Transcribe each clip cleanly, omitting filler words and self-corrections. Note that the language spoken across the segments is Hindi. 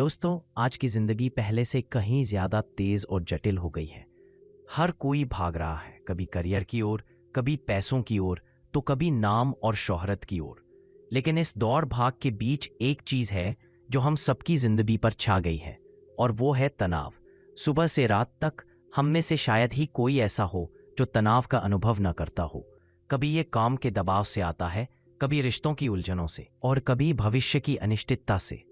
दोस्तों, आज की जिंदगी पहले से कहीं ज्यादा तेज और जटिल हो गई है। हर कोई भाग रहा है, कभी करियर की ओर, कभी पैसों की ओर, तो कभी नाम और शोहरत की ओर। लेकिन इस दौड़ भाग के बीच एक चीज है जो हम सबकी जिंदगी पर छा गई है, और वो है तनाव। सुबह से रात तक हम में से शायद ही कोई ऐसा हो जो तनाव का अनुभव न करता हो। कभी ये काम के दबाव से आता है, कभी रिश्तों की उलझनों से, और कभी भविष्य की अनिश्चितता से।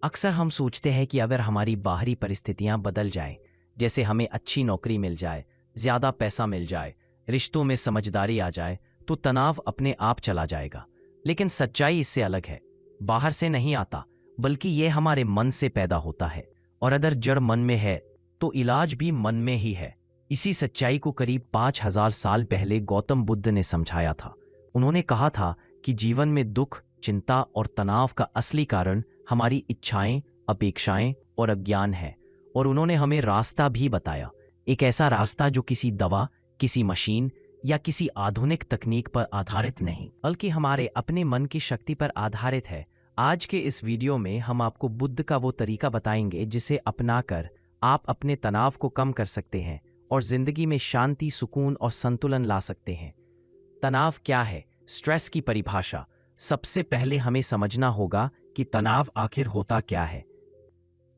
अक्सर हम सोचते हैं कि अगर हमारी बाहरी परिस्थितियां बदल जाएं, जैसे हमें अच्छी नौकरी मिल जाए, ज्यादा पैसा मिल जाए, रिश्तों में समझदारी आ जाए, तो तनाव अपने आप चला जाएगा। लेकिन सच्चाई इससे अलग है। बाहर से नहीं आता, बल्कि ये हमारे मन से पैदा होता है। और अगर जड़ मन में है तो इलाज भी मन में ही है। इसी सच्चाई को करीब 5000 साल पहले गौतम बुद्ध ने समझाया था। उन्होंने कहा था कि जीवन में दुख, चिंता और तनाव का असली कारण हमारी इच्छाएं, अपेक्षाएं और अज्ञान है। और उन्होंने हमें रास्ता भी बताया, एक ऐसा रास्ता जो किसी दवा, किसी मशीन या किसी आधुनिक तकनीक पर आधारित नहीं, बल्कि हमारे अपने मन की शक्ति पर आधारित है। आज के इस वीडियो में हम आपको बुद्ध का वो तरीका बताएंगे जिसे अपनाकर आप अपने तनाव को कम कर सकते हैं और जिंदगी में शांति, सुकून और संतुलन ला सकते हैं। तनाव क्या है? स्ट्रेस की परिभाषा। सबसे पहले हमें समझना होगा कि तनाव आखिर होता क्या है।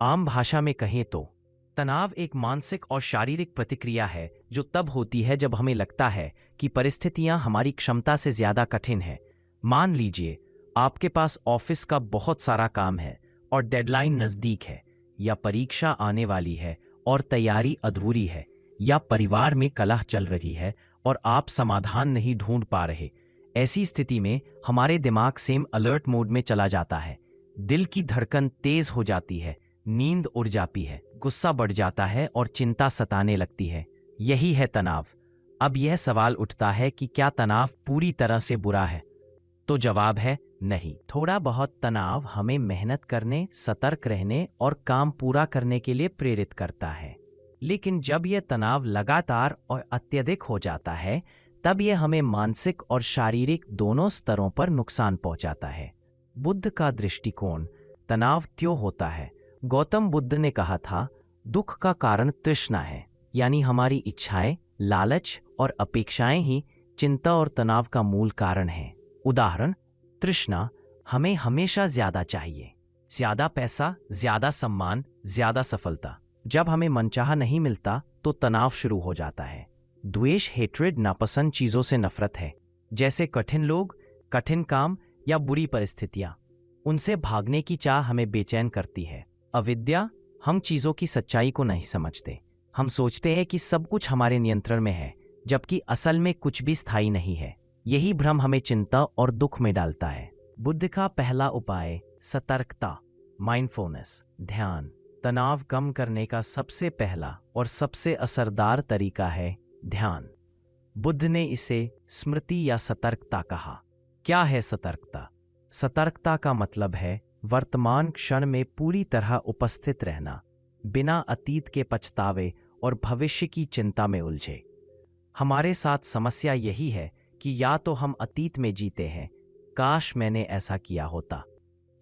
आम भाषा में कहें तो तनाव एक मानसिक और शारीरिक प्रतिक्रिया है जो तब होती है जब हमें लगता है कि परिस्थितियां हमारी क्षमता से ज्यादा कठिन हैं। मान लीजिए आपके पास ऑफिस का बहुत सारा काम है और डेडलाइन नजदीक है, या परीक्षा आने वाली है और तैयारी अधूरी है, या परिवार में कलह चल रही है और आप समाधान नहीं ढूंढ पा रहे। ऐसी स्थिति में हमारे दिमाग सेम अलर्ट मोड में चला जाता है। दिल की धड़कन तेज हो जाती है, नींद उड़ जाती है, गुस्सा बढ़ जाता है और चिंता सताने लगती है। यही है तनाव। अब यह सवाल उठता है कि क्या तनाव पूरी तरह से बुरा है? तो जवाब है नहीं। थोड़ा बहुत तनाव हमें मेहनत करने, सतर्क रहने और काम पूरा करने के लिए प्रेरित करता है। लेकिन जब यह तनाव लगातार और अत्यधिक हो जाता है, तब यह हमें मानसिक और शारीरिक दोनों स्तरों पर नुकसान पहुंचाता है। बुद्ध का दृष्टिकोण। तनाव क्यों होता है? गौतम बुद्ध ने कहा था, दुख का कारण तृष्णा है, यानी हमारी इच्छाएं, लालच और अपेक्षाएं ही चिंता और तनाव का मूल कारण है। उदाहरण, तृष्णा, हमें हमेशा ज्यादा चाहिए, ज्यादा पैसा, ज्यादा सम्मान, ज्यादा सफलता। जब हमें मनचाहा नहीं मिलता तो तनाव शुरू हो जाता है। द्वेष, हेट्रेड, नापसंद चीजों से नफरत है, जैसे कठिन लोग, कठिन काम या बुरी परिस्थितियां। उनसे भागने की चाह हमें बेचैन करती है। अविद्या, हम चीजों की सच्चाई को नहीं समझते। हम सोचते हैं कि सब कुछ हमारे नियंत्रण में है, जबकि असल में कुछ भी स्थायी नहीं है। यही भ्रम हमें चिंता और दुख में डालता है। बुद्ध का पहला उपाय सतर्कता, माइंडफुलनेस, ध्यान। तनाव कम करने का सबसे पहला और सबसे असरदार तरीका है ध्यान। बुद्ध ने इसे स्मृति या सतर्कता कहा। क्या है सतर्कता? सतर्कता का मतलब है वर्तमान क्षण में पूरी तरह उपस्थित रहना, बिना अतीत के पछतावे और भविष्य की चिंता में उलझे। हमारे साथ समस्या यही है कि या तो हम अतीत में जीते हैं, काश मैंने ऐसा किया होता,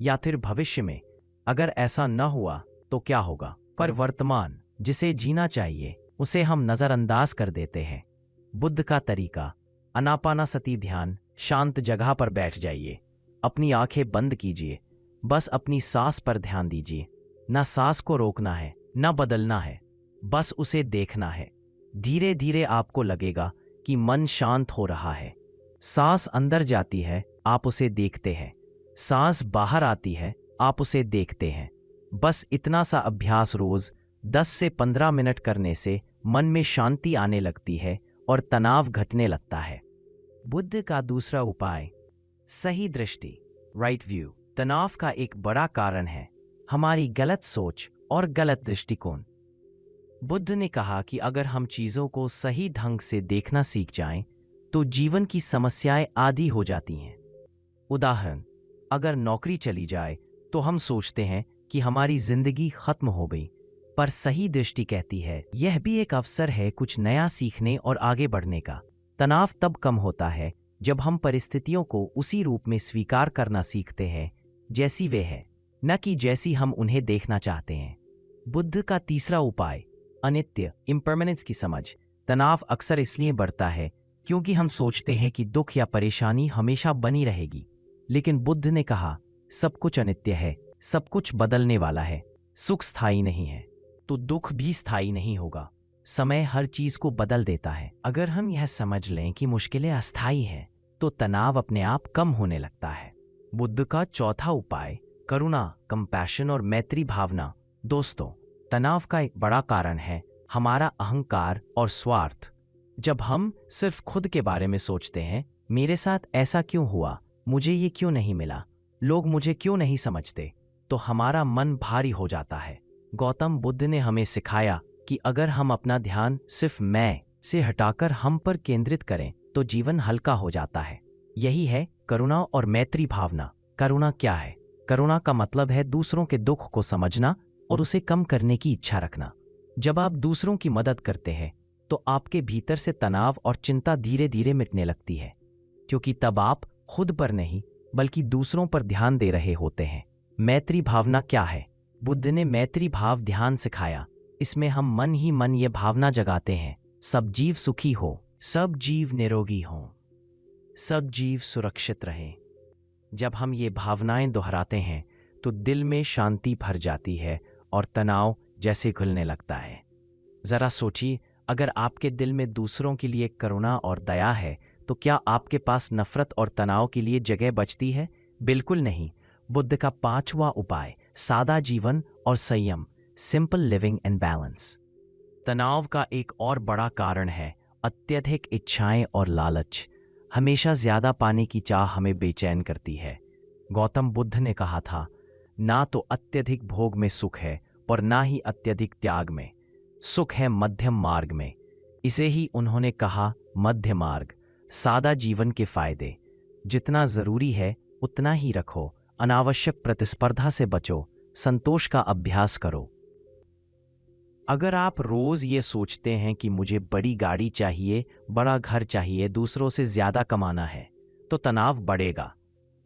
या फिर भविष्य में, अगर ऐसा न हुआ तो क्या होगा। पर वर्तमान, जिसे जीना चाहिए, उसे हम नजरअंदाज कर देते हैं। बुद्ध का तरीका, आनापानसति ध्यान। शांत जगह पर बैठ जाइए, अपनी आंखें बंद कीजिए, बस अपनी सांस पर ध्यान दीजिए। ना सांस को रोकना है, ना बदलना है, बस उसे देखना है। धीरे धीरे आपको लगेगा कि मन शांत हो रहा है। सांस अंदर जाती है, आप उसे देखते हैं। सांस बाहर आती है, आप उसे देखते हैं। बस इतना सा अभ्यास रोज 10 से 15 मिनट करने से मन में शांति आने लगती है और तनाव घटने लगता है। बुद्ध का दूसरा उपाय सही दृष्टि, राइट व्यू। तनाव का एक बड़ा कारण है हमारी गलत सोच और गलत दृष्टिकोण। बुद्ध ने कहा कि अगर हम चीजों को सही ढंग से देखना सीख जाएं, तो जीवन की समस्याएं आधी हो जाती हैं। उदाहरण, अगर नौकरी चली जाए तो हम सोचते हैं कि हमारी जिंदगी खत्म हो गई, पर सही दृष्टि कहती है यह भी एक अवसर है कुछ नया सीखने और आगे बढ़ने का। तनाव तब कम होता है जब हम परिस्थितियों को उसी रूप में स्वीकार करना सीखते हैं जैसी वे है। न कि जैसी हम उन्हें देखना चाहते हैं। बुद्ध का तीसरा उपाय, अनित्य, इम्परमानेंस की समझ। तनाव अक्सर इसलिए बढ़ता है क्योंकि हम सोचते हैं कि दुख या परेशानी हमेशा बनी रहेगी। लेकिन बुद्ध ने कहा, सब कुछ अनित्य है, सब कुछ बदलने वाला है, सुख स्थायी नहीं है, तो दुख भी स्थायी नहीं होगा। समय हर चीज को बदल देता है। अगर हम यह समझ लें कि मुश्किलें अस्थायी हैं, तो तनाव अपने आप कम होने लगता है। बुद्ध का चौथा उपाय, करुणा, कंपैशन और मैत्री भावना। दोस्तों, तनाव का एक बड़ा कारण है हमारा अहंकार और स्वार्थ। जब हम सिर्फ खुद के बारे में सोचते हैं, मेरे साथ ऐसा क्यों हुआ, मुझे ये क्यों नहीं मिला, लोग मुझे क्यों नहीं समझते, तो हमारा मन भारी हो जाता है। गौतम बुद्ध ने हमें सिखाया कि अगर हम अपना ध्यान सिर्फ मैं से हटाकर हम पर केंद्रित करें, तो जीवन हल्का हो जाता है। यही है करुणा और मैत्री भावना। करुणा क्या है? करुणा का मतलब है दूसरों के दुख को समझना और उसे कम करने की इच्छा रखना। जब आप दूसरों की मदद करते हैं, तो आपके भीतर से तनाव और चिंता धीरे धीरे मिटने लगती है, क्योंकि तब आप खुद पर नहीं बल्कि दूसरों पर ध्यान दे रहे होते हैं। मैत्री भावना क्या है? बुद्ध ने मैत्री भाव ध्यान सिखाया। इसमें हम मन ही मन ये भावना जगाते हैं, सब जीव सुखी हो, सब जीव निरोगी हों, सब जीव सुरक्षित रहें। जब हम ये भावनाएं दोहराते हैं, तो दिल में शांति भर जाती है और तनाव जैसे घुलने लगता है। जरा सोचिए, अगर आपके दिल में दूसरों के लिए करुणा और दया है, तो क्या आपके पास नफरत और तनाव के लिए जगह बचती है? बिल्कुल नहीं। बुद्ध का पांचवा उपाय, सादा जीवन और संयम, सिंपल लिविंग एंड बैलेंस। तनाव का एक और बड़ा कारण है अत्यधिक इच्छाएं और लालच। हमेशा ज्यादा पाने की चाह हमें बेचैन करती है। गौतम बुद्ध ने कहा था, ना तो अत्यधिक भोग में सुख है और ना ही अत्यधिक त्याग में। सुख है मध्यम मार्ग में। इसे ही उन्होंने कहा मध्य मार्ग। सादा जीवन के फायदे, जितना जरूरी है उतना ही रखो, अनावश्यक प्रतिस्पर्धा से बचो, संतोष का अभ्यास करो। अगर आप रोज ये सोचते हैं कि मुझे बड़ी गाड़ी चाहिए, बड़ा घर चाहिए, दूसरों से ज्यादा कमाना है, तो तनाव बढ़ेगा।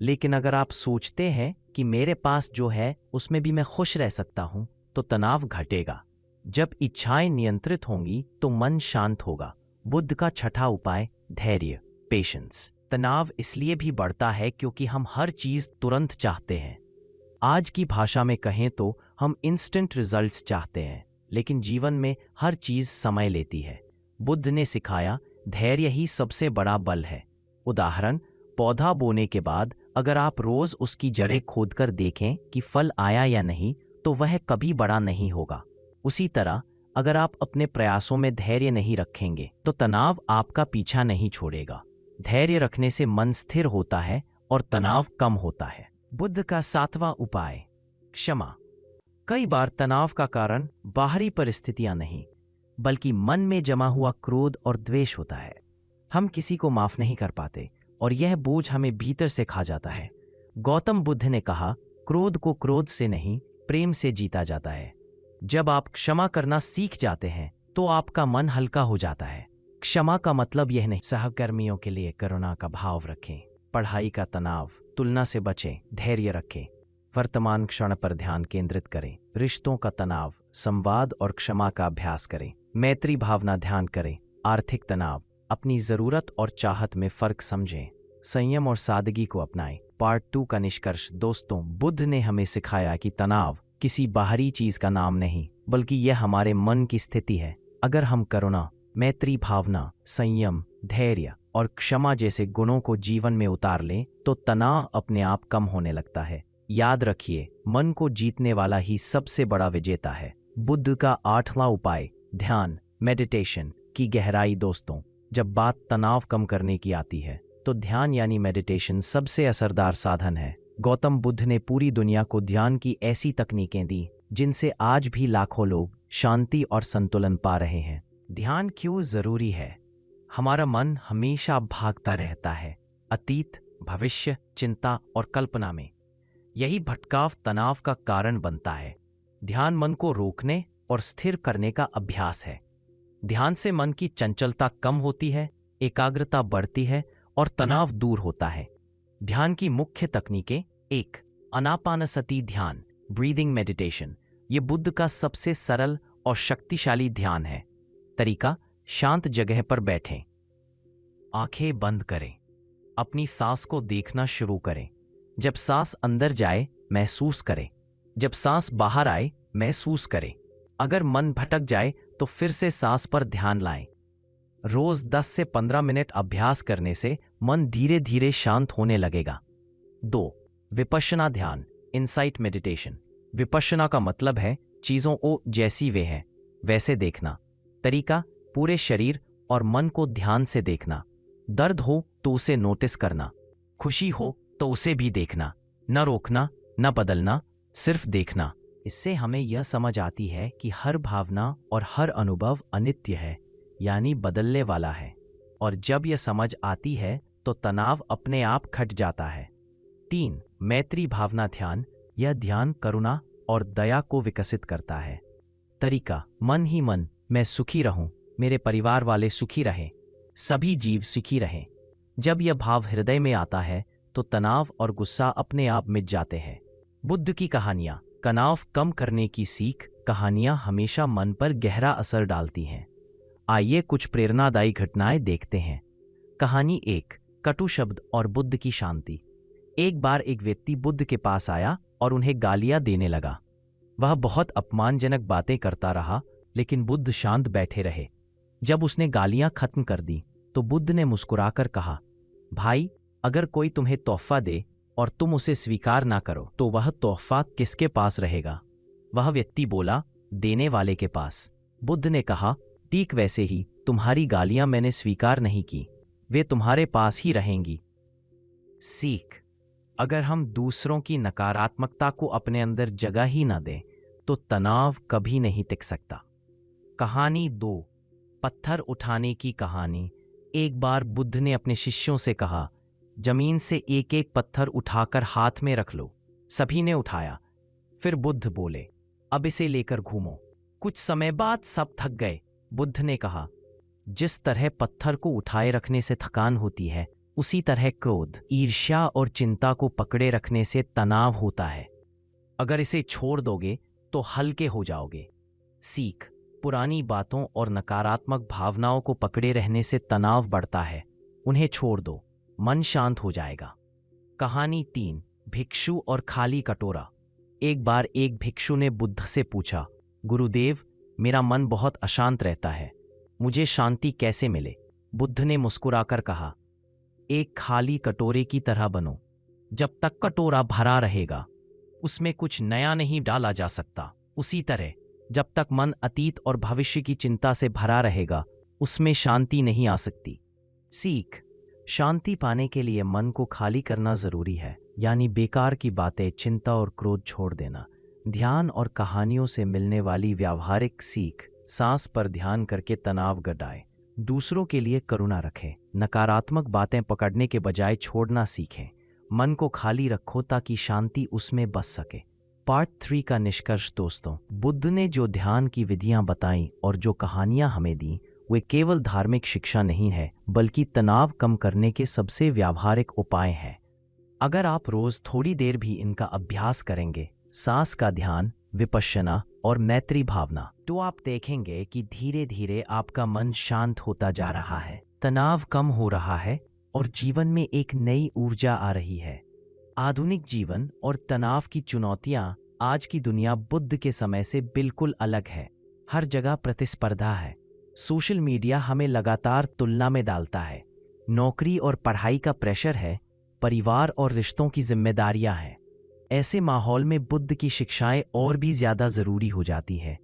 लेकिन अगर आप सोचते हैं कि मेरे पास जो है उसमें भी मैं खुश रह सकता हूं, तो तनाव घटेगा। जब इच्छाएं नियंत्रित होंगी तो मन शांत होगा। बुद्ध का छठा उपाय, धैर्य, पेशेंस। तनाव इसलिए भी बढ़ता है क्योंकि हम हर चीज तुरंत चाहते हैं। आज की भाषा में कहें तो हम इंस्टेंट रिजल्ट्स चाहते हैं, लेकिन जीवन में हर चीज समय लेती है। बुद्ध ने सिखाया, धैर्य ही सबसे बड़ा बल है। उदाहरण, पौधा बोने के बाद अगर आप रोज उसकी जड़ें खोदकर देखें कि फल आया या नहीं, तो वह कभी बड़ा नहीं होगा। उसी तरह अगर आप अपने प्रयासों में धैर्य नहीं रखेंगे, तो तनाव आपका पीछा नहीं छोड़ेगा। धैर्य रखने से मन स्थिर होता है और तनाव कम होता है। बुद्ध का सातवां उपाय, क्षमा। कई बार तनाव का कारण बाहरी परिस्थितियां नहीं, बल्कि मन में जमा हुआ क्रोध और द्वेष होता है। हम किसी को माफ नहीं कर पाते और यह बोझ हमें भीतर से खा जाता है। गौतम बुद्ध ने कहा, क्रोध को क्रोध से नहीं, प्रेम से जीता जाता है। जब आप क्षमा करना सीख जाते हैं, तो आपका मन हल्का हो जाता है। क्षमा का मतलब यह नहीं, सहकर्मियों के लिए करुणा का भाव रखें, पढ़ाई का तनाव, तुलना से बचें, धैर्य रखें, वर्तमान क्षण पर ध्यान केंद्रित करें, रिश्तों का तनाव, संवाद और क्षमा का अभ्यास करें, मैत्री भावना ध्यान करें, आर्थिक तनाव, अपनी जरूरत और चाहत में फर्क समझें, संयम और सादगी को अपनाएं। पार्ट 2 का निष्कर्ष। दोस्तों, बुद्ध ने हमें सिखाया कि तनाव किसी बाहरी चीज का नाम नहीं, बल्कि यह हमारे मन की स्थिति है। अगर हम करुणा, मैत्री भावना, संयम, धैर्य और क्षमा जैसे गुणों को जीवन में उतार लें, तो तनाव अपने आप कम होने लगता है। याद रखिए, मन को जीतने वाला ही सबसे बड़ा विजेता है। बुद्ध का आठवां उपाय, ध्यान, मेडिटेशन की गहराई। दोस्तों, जब बात तनाव कम करने की आती है, तो ध्यान यानी मेडिटेशन सबसे असरदार साधन है। गौतम बुद्ध ने पूरी दुनिया को ध्यान की ऐसी तकनीकें दी, जिनसे आज भी लाखों लोग शांति और संतुलन पा रहे हैं। ध्यान क्यों जरूरी है? हमारा मन हमेशा भागता रहता है, अतीत, भविष्य, चिंता और कल्पना में। यही भटकाव तनाव का कारण बनता है। ध्यान मन को रोकने और स्थिर करने का अभ्यास है। ध्यान से मन की चंचलता कम होती है, एकाग्रता बढ़ती है और तनाव दूर होता है। ध्यान की मुख्य तकनीकें: 1. आनापानसति ध्यान, ब्रीदिंग मेडिटेशन, ये बुद्ध का सबसे सरल और शक्तिशाली ध्यान है। तरीका, शांत जगह पर बैठें, आंखें बंद करें, अपनी सांस को देखना शुरू करें। जब सांस अंदर जाए महसूस करें, जब सांस बाहर आए महसूस करें। अगर मन भटक जाए तो फिर से सांस पर ध्यान लाएं। रोज 10 से 15 मिनट अभ्यास करने से मन धीरे धीरे शांत होने लगेगा। 2. विपश्यना ध्यान, इनसाइट मेडिटेशन। विपश्यना का मतलब है चीज़ों को जैसी वे हैं वैसे देखना। तरीका, पूरे शरीर और मन को ध्यान से देखना। दर्द हो तो उसे नोटिस करना, खुशी हो तो उसे भी देखना, न रोकना न बदलना, सिर्फ देखना। इससे हमें यह समझ आती है कि हर भावना और हर अनुभव अनित्य है, यानी बदलने वाला है। और जब यह समझ आती है तो तनाव अपने आप घट जाता है। 3. मैत्री भावना ध्यान, यह ध्यान करुणा और दया को विकसित करता है। तरीका, मन ही मन मैं सुखी रहूं, मेरे परिवार वाले सुखी रहें, सभी जीव सुखी रहें। जब यह भाव हृदय में आता है तो तनाव और गुस्सा अपने आप मिट जाते हैं। बुद्ध की कहानियां, तनाव कम करने की सीख। कहानियां हमेशा मन पर गहरा असर डालती हैं। आइए कुछ प्रेरणादायी घटनाएं देखते हैं। कहानी 1, कटु शब्द और बुद्ध की शांति। एक बार एक व्यक्ति बुद्ध के पास आया और उन्हें गालियां देने लगा। वह बहुत अपमानजनक बातें करता रहा, लेकिन बुद्ध शांत बैठे रहे। जब उसने गालियां खत्म कर दी तो बुद्ध ने मुस्कुराकर कहा, भाई, अगर कोई तुम्हें तोहफा दे और तुम उसे स्वीकार ना करो तो वह तोहफा किसके पास रहेगा? वह व्यक्ति बोला, देने वाले के पास। बुद्ध ने कहा, ठीक वैसे ही तुम्हारी गालियां मैंने स्वीकार नहीं की, वे तुम्हारे पास ही रहेंगी। सीख, अगर हम दूसरों की नकारात्मकता को अपने अंदर जगह ही ना दें तो तनाव कभी नहीं टिक सकता। कहानी 2, पत्थर उठाने की कहानी। एक बार बुद्ध ने अपने शिष्यों से कहा, जमीन से एक एक पत्थर उठाकर हाथ में रख लो। सभी ने उठाया। फिर बुद्ध बोले, अब इसे लेकर घूमो। कुछ समय बाद सब थक गए। बुद्ध ने कहा, जिस तरह पत्थर को उठाए रखने से थकान होती है, उसी तरह क्रोध, ईर्ष्या और चिंता को पकड़े रखने से तनाव होता है। अगर इसे छोड़ दोगे तो हल्के हो जाओगे। सीख, पुरानी बातों और नकारात्मक भावनाओं को पकड़े रहने से तनाव बढ़ता है। उन्हें छोड़ दो, मन शांत हो जाएगा। कहानी 3, भिक्षु और खाली कटोरा। एक बार एक भिक्षु ने बुद्ध से पूछा, गुरुदेव, मेरा मन बहुत अशांत रहता है, मुझे शांति कैसे मिले? बुद्ध ने मुस्कुराकर कहा, एक खाली कटोरे की तरह बनो। जब तक कटोरा भरा रहेगा उसमें कुछ नया नहीं डाला जा सकता। उसी तरह जब तक मन अतीत और भविष्य की चिंता से भरा रहेगा उसमें शांति नहीं आ सकती। सीख, शांति पाने के लिए मन को खाली करना जरूरी है, यानी बेकार की बातें, चिंता और क्रोध छोड़ देना। ध्यान और कहानियों से मिलने वाली व्यावहारिक सीख, सांस पर ध्यान करके तनाव घटाएं, दूसरों के लिए करुणा रखें, नकारात्मक बातें पकड़ने के बजाय छोड़ना सीखें, मन को खाली रखो ताकि शांति उसमें बस सके। पार्ट 3 का निष्कर्ष। दोस्तों, बुद्ध ने जो ध्यान की विधियां बताई और जो कहानियां हमें दी, वे केवल धार्मिक शिक्षा नहीं है, बल्कि तनाव कम करने के सबसे व्यावहारिक उपाय हैं। अगर आप रोज थोड़ी देर भी इनका अभ्यास करेंगे, सांस का ध्यान, विपश्यना और मैत्री भावना, तो आप देखेंगे कि धीरे धीरे आपका मन शांत होता जा रहा है, तनाव कम हो रहा है और जीवन में एक नई ऊर्जा आ रही है। आधुनिक जीवन और तनाव की चुनौतियां आज की दुनिया बुद्ध के समय से बिल्कुल अलग है। हर जगह प्रतिस्पर्धा है, सोशल मीडिया हमें लगातार तुलना में डालता है, नौकरी और पढ़ाई का प्रेशर है, परिवार और रिश्तों की जिम्मेदारियां हैं। ऐसे माहौल में बुद्ध की शिक्षाएं और भी ज्यादा जरूरी हो जाती है,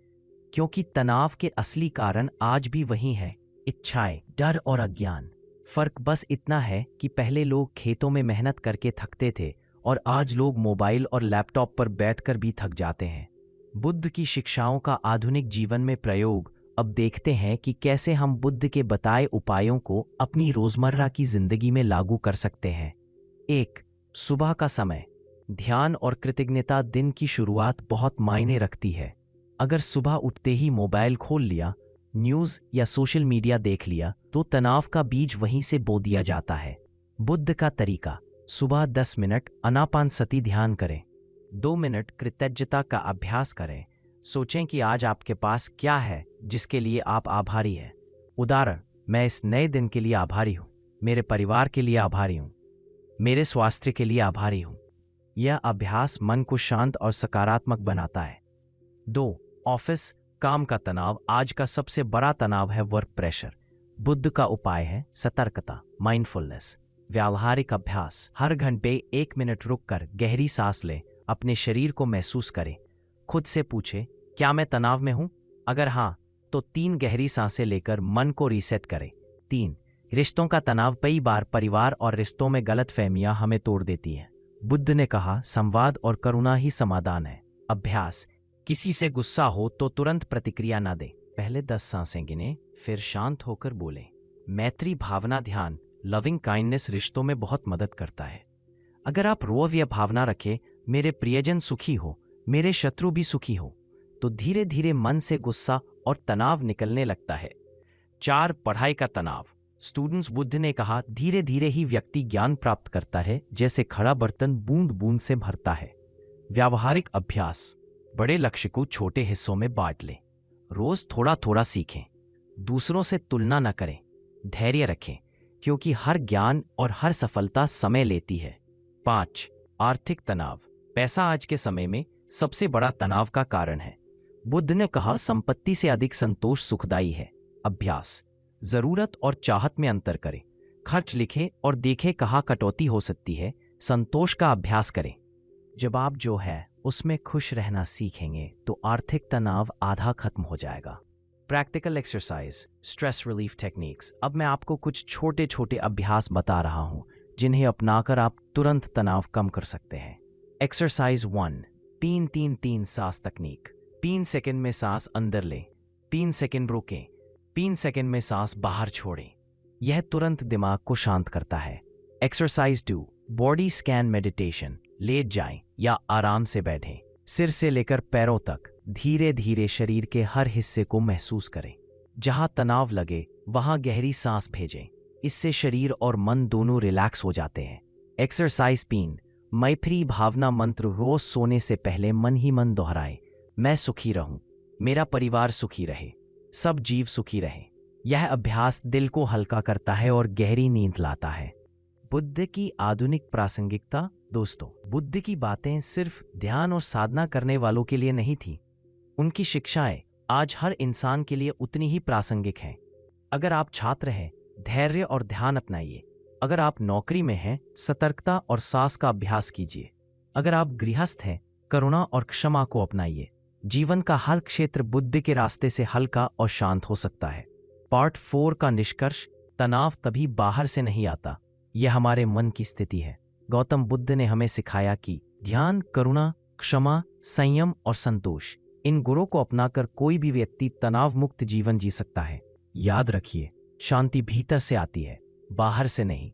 क्योंकि तनाव के असली कारण आज भी वही है, इच्छाएं, डर और अज्ञान। फर्क बस इतना है कि पहले लोग खेतों में मेहनत करके थकते थे और आज लोग मोबाइल और लैपटॉप पर बैठकर भी थक जाते हैं। बुद्ध की शिक्षाओं का आधुनिक जीवन में प्रयोग। अब देखते हैं कि कैसे हम बुद्ध के बताए उपायों को अपनी रोजमर्रा की जिंदगी में लागू कर सकते हैं। 1. सुबह का समय। ध्यान और कृतज्ञता दिन की शुरुआत बहुत मायने रखती है। अगर सुबह उठते ही मोबाइल खोल लिया, न्यूज़ या सोशल मीडिया देख लिया, तो तनाव का बीज वहीं से बो दिया जाता है। बुद्ध का तरीका, सुबह 10 मिनट आनापानसति ध्यान करें। 2 मिनट कृतज्ञता का अभ्यास करें। सोचें कि आज आपके पास क्या है जिसके लिए आप आभारी हैं। उदाहरण, मैं इस नए दिन के लिए आभारी हूँ, मेरे परिवार के लिए आभारी हूँ, मेरे स्वास्थ्य के लिए आभारी हूँ। यह अभ्यास मन को शांत और सकारात्मक बनाता है। 2. ऑफिस काम का तनाव। आज का सबसे बड़ा तनाव है वर्क प्रेशर। बुद्ध का उपाय है सतर्कता, माइंडफुलनेस। व्यावहारिक अभ्यास, हर घंटे 1 मिनट रुककर गहरी सांस लें, अपने शरीर को महसूस करें। खुद से पूछें, क्या मैं तनाव में हूं? अगर हाँ, तो 3 गहरी सांसें लेकर मन को रीसेट करें। 3. रिश्तों का तनाव। कई बार परिवार और रिश्तों में गलतफहमियां हमें तोड़ देती हैं। बुद्ध ने कहा, संवाद और करुणा ही समाधान है। अभ्यास, किसी से गुस्सा हो तो तुरंत प्रतिक्रिया ना दें। पहले 10 सांसें गिनें, फिर शांत होकर बोलें। मैत्री भावना ध्यान, लविंग काइंडनेस रिश्तों में बहुत मदद करता है। अगर आप रोज यह भावना रखें, मेरे प्रियजन सुखी हो, मेरे शत्रु भी सुखी हो, तो धीरे धीरे मन से गुस्सा और तनाव निकलने लगता है। 4. पढ़ाई का तनाव। स्टूडेंट्स, बुद्ध ने कहा, धीरे धीरे ही व्यक्ति ज्ञान प्राप्त करता है, जैसे खड़ा बर्तन बूंद बूंद से भरता है। व्यावहारिक अभ्यास, बड़े लक्ष्य को छोटे हिस्सों में बांट लें, रोज थोड़ा थोड़ा सीखें, दूसरों से तुलना न करें, धैर्य रखें, क्योंकि हर ज्ञान और हर सफलता समय लेती है। 5. आर्थिक तनाव। पैसा आज के समय में सबसे बड़ा तनाव का कारण है। बुद्ध ने कहा, संपत्ति से अधिक संतोष सुखदायी है। अभ्यास, जरूरत और चाहत में अंतर करें, खर्च लिखें और देखें कहाँ कटौती हो सकती है। संतोष का अभ्यास करें। जब आप जो है उसमें खुश रहना सीखेंगे तो आर्थिक तनाव आधा खत्म हो जाएगा। Practical exercise, stress relief techniques. अब मैं आपको कुछ छोटे छोटे अभ्यास बता रहा हूं जिन्हें अपनाकर आप तुरंत तनाव कम कर सकते हैं। एक्सरसाइज 1, 3-3-3 सांस तकनीक। 3 सेकंड में सांस अंदर लें, 3 सेकंड रोकें, 3 सेकंड में सांस बाहर छोड़ें। यह तुरंत दिमाग को शांत करता है। Exercise 2, body scan meditation. लेट जाएं या आराम से बैठें, सिर से लेकर पैरों तक धीरे धीरे शरीर के हर हिस्से को महसूस करें। जहां तनाव लगे वहां गहरी सांस भेजें, इससे शरीर और मन दोनों रिलैक्स हो जाते हैं। एक्सरसाइज 3, मैत्री भावना मंत्र। रोज सोने से पहले मन ही मन दोहराएं, मैं सुखी रहूं, मेरा परिवार सुखी रहे, सब जीव सुखी रहे। यह अभ्यास दिल को हल्का करता है और गहरी नींद लाता है। बुद्ध की आधुनिक प्रासंगिकता। दोस्तों, बुद्ध की बातें सिर्फ ध्यान और साधना करने वालों के लिए नहीं थी। उनकी शिक्षाएं आज हर इंसान के लिए उतनी ही प्रासंगिक हैं। अगर आप छात्र हैं, धैर्य और ध्यान अपनाइए। अगर आप नौकरी में हैं, सतर्कता और सांस का अभ्यास कीजिए। अगर आप गृहस्थ हैं, करुणा और क्षमा को अपनाइए। जीवन का हर क्षेत्र बुद्ध के रास्ते से हल्का और शांत हो सकता है। पार्ट 4 का निष्कर्ष, तनाव तभी बाहर से नहीं आता, यह हमारे मन की स्थिति है। गौतम बुद्ध ने हमें सिखाया कि ध्यान, करुणा, क्षमा, संयम और संतोष, इन गुणों को अपनाकर कोई भी व्यक्ति तनाव मुक्त जीवन जी सकता है। याद रखिए, शांति भीतर से आती है, बाहर से नहीं।